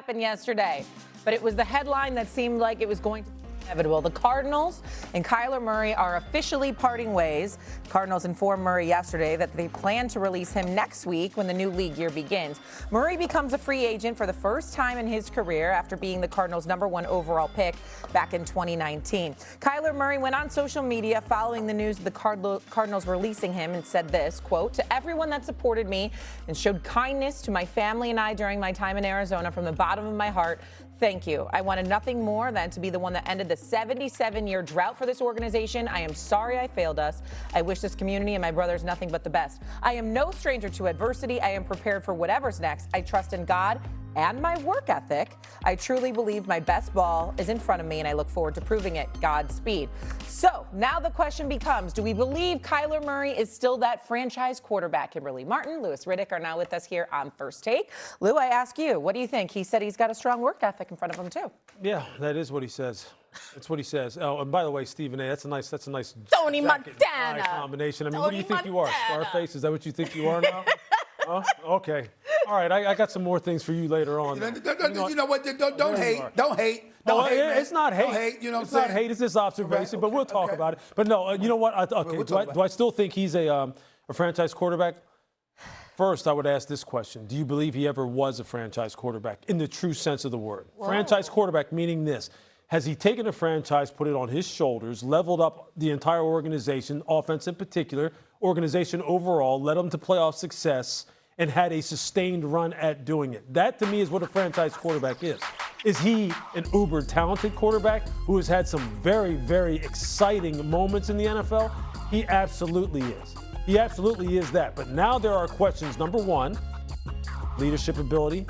happened yesterday, but it was the headline that seemed like it was going to be inevitable. The Cardinals and Kyler Murray are officially parting ways. Cardinals informed Murray yesterday that they plan to release him next week when the new league year begins. Murray becomes a free agent for the first time in his career after being the Cardinals' #1 overall pick back in 2019. Kyler Murray went on social media following the news of the Cardinals releasing him and said this, quote, "To everyone that supported me and showed kindness to my family and I during my time in Arizona, from the bottom of my heart, thank you. I wanted nothing more than to be the one that ended the 77-year drought for this organization. I am sorry I failed us. I wish this community and my brothers nothing but the best. I am no stranger to adversity. I am prepared for whatever's next. I trust in God and my work ethic. I truly believe my best ball is in front of me, and I look forward to proving it. Godspeed." So now the question becomes, do we believe Kyler Murray is still that franchise quarterback? Kimberly Martin, Louis Riddick are now with us here on First Take. Lou, I ask you, what do you think? He said he's got a strong work ethic in front of him, too. Yeah, that is what he says. That's what he says. Oh, and by the way, Stephen A., that's a nice Tony Montana combination. I mean, Tony what do you think you are? Scarface? Is that what you think you are now? Oh, okay. All right, I got some more things for you later on. You know what? Don't hate. Don't hate. No, Don't hate, man. it's not hate. Don't hate. You know what I'm it's saying? not hate. It's just observation, but we'll talk about it. But no, you know what? We'll Do I still think he's a franchise quarterback? First, I would ask this question. Do you believe he ever was a franchise quarterback in the true sense of the word? Whoa. Franchise quarterback meaning this. Has he taken a franchise, put it on his shoulders, leveled up the entire organization, offense in particular, organization overall, led them to playoff success, and had a sustained run at doing it? That, to me, is what a franchise quarterback is. Is he an uber-talented quarterback who has had some very, very exciting moments in the NFL? He absolutely is. He absolutely is that. But now there are questions. Number one, leadership ability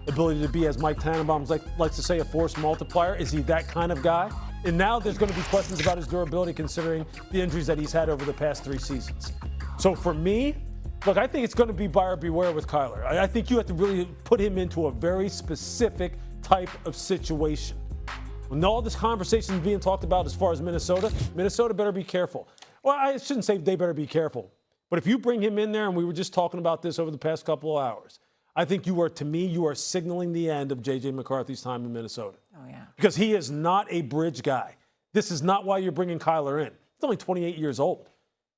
to be, as Mike Tannenbaum likes to say, a force multiplier. Is he that kind of guy? And now there's going to be questions about his durability considering the injuries that he's had over the past 3 seasons. So for me, look, I think it's going to be buyer beware with Kyler. I think you have to really put him into a very specific type of situation. When all this conversation is being talked about as far as Minnesota better be careful. Well, I shouldn't say they better be careful. But if you bring him in there, and we were just talking about this over the past couple of hours, I think you are signaling the end of J.J. McCarthy's time in Minnesota. Oh, yeah. Because he is not a bridge guy. This is not why you're bringing Kyler in. He's only 28 years old.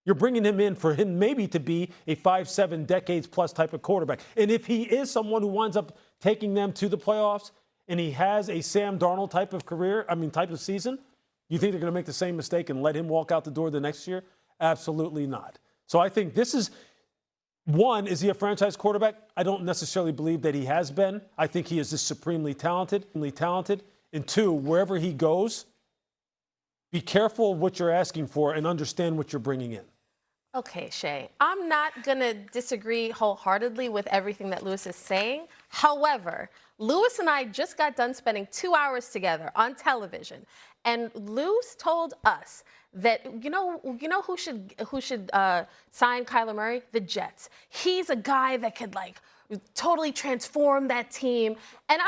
You're bringing him in for him maybe to be a 5-7 decades plus type of quarterback. And if he is someone who winds up taking them to the playoffs and he has a Sam Darnold type of season, you think they're going to make the same mistake and let him walk out the door the next year? Absolutely not. So I think this is, one, is he a franchise quarterback? I don't necessarily believe that he has been. I think he is just supremely talented. And two, wherever he goes, be careful of what you're asking for and understand what you're bringing in. Okay, Shay, I'm not going to disagree wholeheartedly with everything that Louis is saying. However, Louis and I just got done spending 2 hours together on television, and Louis told us that you know who should sign Kyler Murray? The Jets. He's a guy that could totally transform that team, and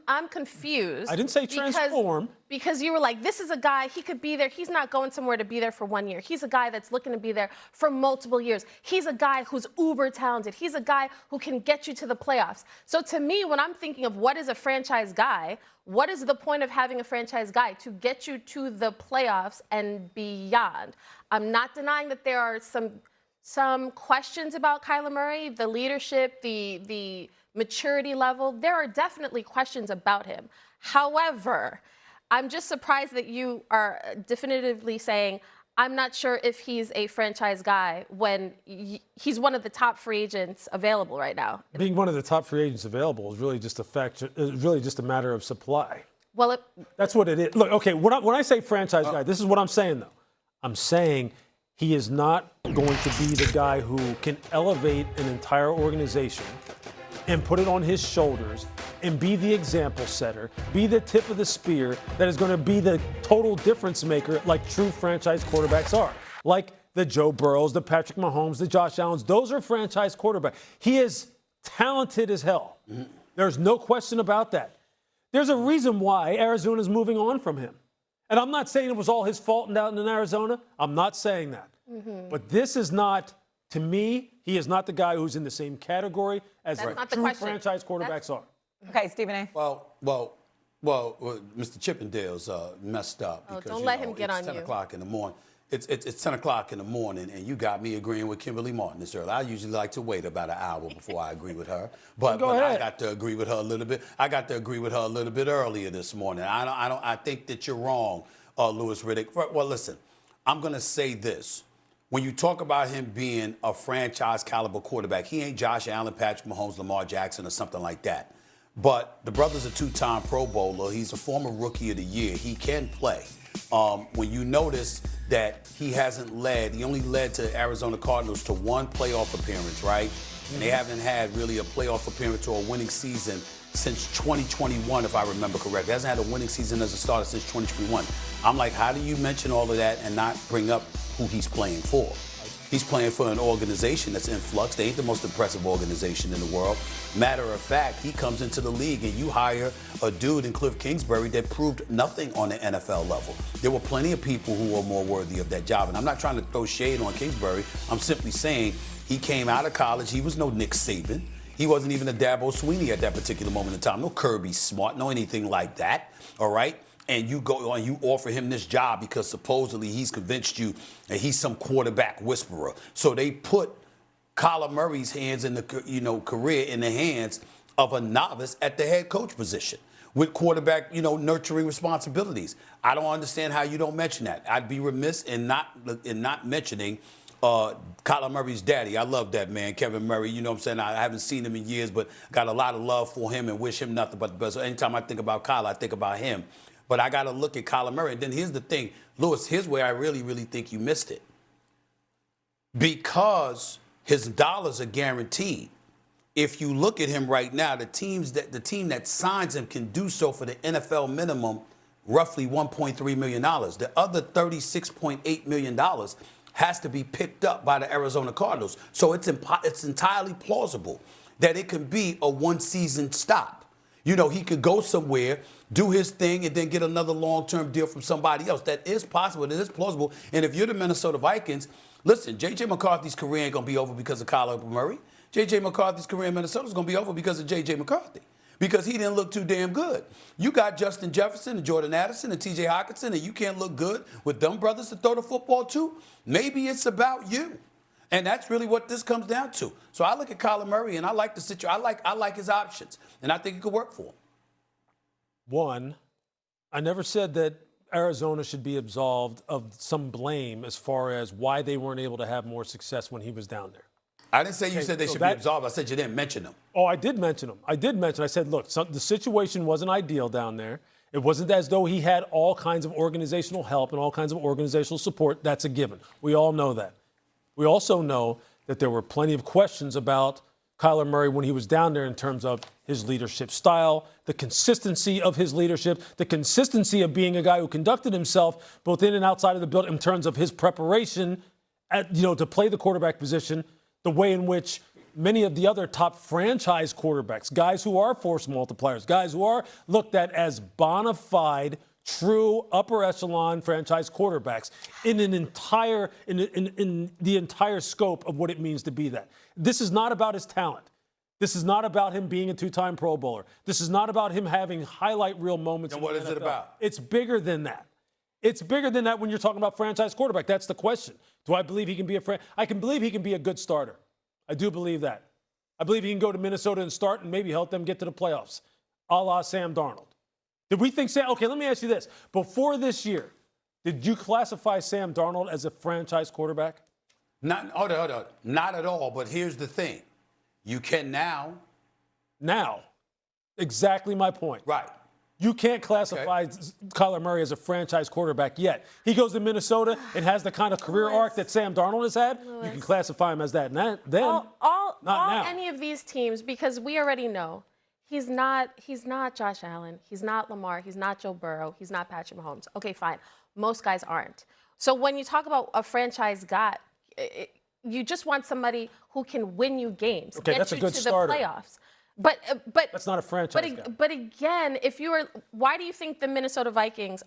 I'm confused. I didn't say transform. Because you were like, this is a guy, he could be there. He's not going somewhere to be there for 1 year. He's a guy that's looking to be there for multiple years. He's a guy who's uber talented. He's a guy who can get you to the playoffs. So to me, when I'm thinking of what is a franchise guy, what is the point of having a franchise guy? To get you to the playoffs and beyond. I'm not denying that there are some questions about Kyler Murray, the leadership, the maturity level. There are definitely questions about him. However, I'm just surprised that you are definitively saying, I'm not sure if he's a franchise guy when he's one of the top free agents available right now. Being one of the top free agents available is really just a matter of supply. Well, that's what it is. Look, okay, when I say franchise guy, this is what I'm saying, though. I'm saying he is not going to be the guy who can elevate an entire organization and put it on his shoulders and be the example setter, be the tip of the spear that is going to be the total difference maker like true franchise quarterbacks are. Like the Joe Burrows, the Patrick Mahomes, the Josh Allens. Those are franchise quarterbacks. He is talented as hell. Mm-hmm. There's no question about that. There's a reason why Arizona is moving on from him. And I'm not saying it was all his fault down in Arizona. I'm not saying that. Mm-hmm. But this is not, to me, he is not the guy who's in the same category as true franchise quarterbacks are. Okay, Stephen A. Well, Mr. Chippendale's messed up. Oh, Because, don't let him get it's on 10 you. o'clock in the morning. It's 10 o'clock in the morning, and you got me agreeing with Kimberly Martin this early. I usually like to wait about an hour before I agree with her, but I got to agree with her a little bit. I got to agree with her a little bit earlier this morning. I think that you're wrong, Louis Riddick. Well, listen, I'm gonna say this. When you talk about him being a franchise caliber quarterback, he ain't Josh Allen, Patrick Mahomes, Lamar Jackson, or something like that. But the brother's a two-time Pro Bowler. He's a former Rookie of the Year. He can play. When you notice that he only led to Arizona Cardinals to one playoff appearance, right? And they haven't had really a playoff appearance or a winning season since 2021, if I remember correctly. He hasn't had a winning season as a starter since 2021. I'm like, how do you mention all of that and not bring up who he's playing for? He's playing for an organization that's in flux. They ain't the most impressive organization in the world. Matter of fact, he comes into the league and you hire a dude in Cliff Kingsbury that proved nothing on the NFL level. There were plenty of people who were more worthy of that job. And I'm not trying to throw shade on Kingsbury. I'm simply saying he came out of college. He was no Nick Saban. He wasn't even a Dabo Sweeney at that particular moment in time. No Kirby Smart, no anything like that. All right? And you go and you offer him this job because supposedly he's convinced you that he's some quarterback whisperer. So they put Kyler Murray's hands in the career in the hands of a novice at the head coach position with quarterback nurturing responsibilities. I don't understand how you don't mention that. I'd be remiss in not mentioning Kyler Murray's daddy. I love that man, Kevin Murray. You know what I'm saying? I haven't seen him in years, but got a lot of love for him and wish him nothing but the best. So anytime I think about Kyler, I think about him. But I got to look at Kyler Murray. And then here's the thing, Louis, here's where I really, really think you missed it. Because his dollars are guaranteed. If you look at him right now, the team that signs him can do so for the NFL minimum, roughly $1.3 million. The other $36.8 million has to be picked up by the Arizona Cardinals. So it's entirely plausible that it can be a one-season stop. He could go somewhere, do his thing, and then get another long-term deal from somebody else. That is possible. It is plausible. And if you're the Minnesota Vikings, listen, J.J. McCarthy's career ain't going to be over because of Kyler Murray. J.J. McCarthy's career in Minnesota is going to be over because of J.J. McCarthy, because he didn't look too damn good. You got Justin Jefferson and Jordan Addison and T.J. Hockenson, and you can't look good with them brothers to throw the football to? Maybe it's about you. And that's really what this comes down to. So I look at Kyler Murray, and I like the situation. I like his options, and I think it could work for him. One, I never said that Arizona should be absolved of some blame as far as why they weren't able to have more success when he was down there. I didn't say you said they should be absolved. I said you didn't mention them. Oh, I did mention them. I said, look, the situation wasn't ideal down there. It wasn't as though he had all kinds of organizational help and all kinds of organizational support. That's a given. We all know that. We also know that there were plenty of questions about Kyler Murray when he was down there in terms of his leadership style, the consistency of his leadership, the consistency of being a guy who conducted himself both in and outside of the building in terms of his preparation to play the quarterback position, the way in which many of the other top franchise quarterbacks, guys who are force multipliers, guys who are looked at as bona fide, true upper echelon franchise quarterbacks in the entire scope of what it means to be that. This is not about his talent. This is not about him being a two-time Pro Bowler. This is not about him having highlight reel moments. And what is it about? It's bigger than that. It's bigger than that when you're talking about franchise quarterback. That's the question. Do I believe he can be I can believe he can be a good starter. I do believe that. I believe he can go to Minnesota and start and maybe help them get to the playoffs, a la Sam Darnold. Did we think okay, let me ask you this. Before this year, did you classify Sam Darnold as a franchise quarterback? Hold on. Not at all, but here's the thing. You can now. Now. Exactly my point. Right. You can't classify Kyler Murray as a franchise quarterback yet. He goes to Minnesota and has the kind of career arc that Sam Darnold has had. You can classify him as that. Not now. Any of these teams, because we already know he's not Josh Allen. He's not Lamar. He's not Joe Burrow. He's not Patrick Mahomes. Okay, fine. Most guys aren't. So when you talk about a franchise guy, you just want somebody who can win you games, okay, get that's you a good to starter. the playoffs. But that's not a franchise guy. But again, why do you think the Minnesota Vikings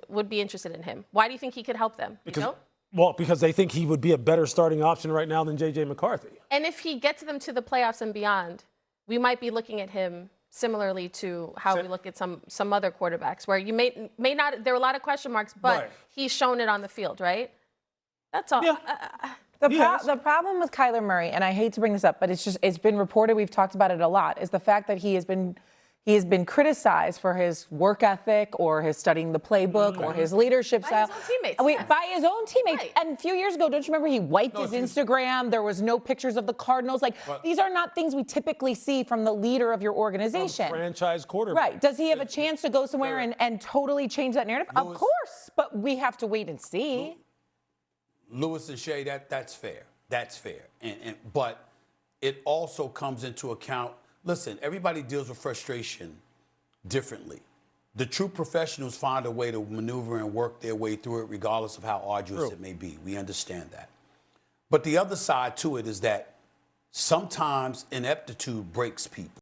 would be interested in him? Why do you think he could help them? Because they think he would be a better starting option right now than J.J. McCarthy. And if he gets them to the playoffs and beyond, we might be looking at him similarly to how we look at some other quarterbacks, where you may not. There are a lot of question marks, but Right. he's shown it on the field, right? That's all. Yeah. The problem with Kyler Murray, and I hate to bring this up, but it's been reported, we've talked about it a lot, is the fact that he has been criticized for his work ethic or his studying the playbook or his leadership By style. his own teammates, yes. By his own teammates. Right. And a few years ago, don't you remember he wiped his Instagram? There was no pictures of the Cardinals. These are not things we typically see from the leader of your organization. Franchise quarterback. Right. Does he have a chance to go somewhere and totally change that narrative? Of course. But we have to wait and see. Lewis and Shay, that's fair. That's fair. But it also comes into account, listen, everybody deals with frustration differently. The true professionals find a way to maneuver and work their way through it, regardless of how arduous it may be. We understand that. But the other side to it is that sometimes ineptitude breaks people.